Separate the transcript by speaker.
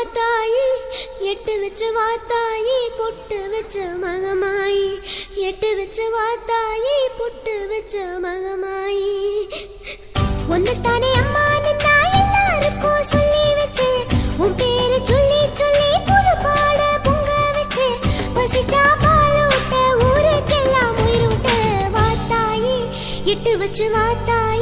Speaker 1: வாத்தாயி எட்டு வச்சு வாத்தாயி பொட்டு வச்ச மகமாயி எட்டு வச்சு வாத்தாயி பொட்டு வச்ச மகமாயி ஒன்னத்தானே அம்மா நின்னா எல்லாருக்கும் சொல்லி வச்சு உன் பேரு சொல்லி சொல்லி புது பாட பொங்க வச்சு பசிச்சா பாலூட்ட ஊருக்கெல்லாம் உயிரூட்ட வாத்தாயி எட்டு வச்சு வாத்தாயி